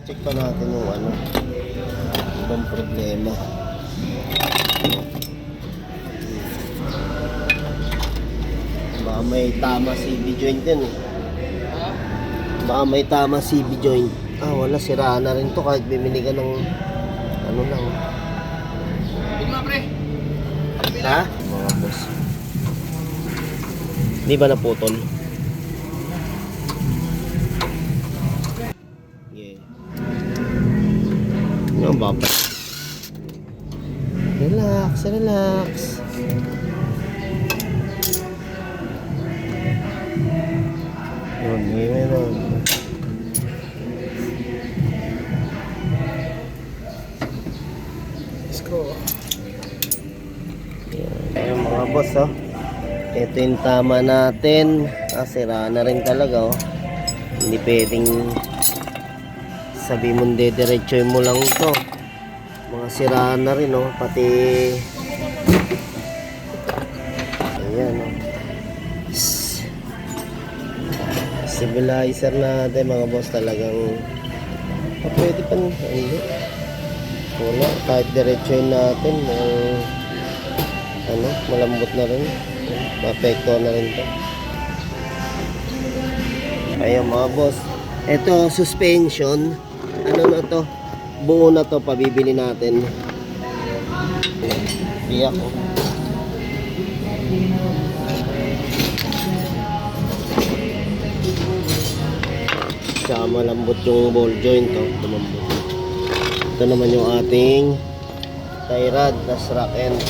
Check pa natin yung ano, ibang problema. Baka may tama CV joint din eh. Baka may tama CV joint. Ah, wala, sira na rin to kahit bimili ka ng ano lang. Bigma pre. Ha? Mga boss. Di ba naputol? Yeah. Ano ba? Relax, relax. Yun, yun. Let's go. Ayan mga boss, oh. Ito yung tama natin. Sira na rin talaga, oh. Hindi pwedeng sabi mo dediretso mo lang ito. Mga sira na rin, oh. Pati ayan, oh. Stabilizer natin mga boss, talagang pwede pa hindi. Wala, kahit diretsoin natin, ano, malambot na rin, mapekto na rin to. Ayun mga boss, ito suspension, ano na to, buo na to, pabibili natin. Biyak, oh. Tsaka malambot yung ball joint, oh. Lumambot. Ito naman yung ating tie rod, tas rack end.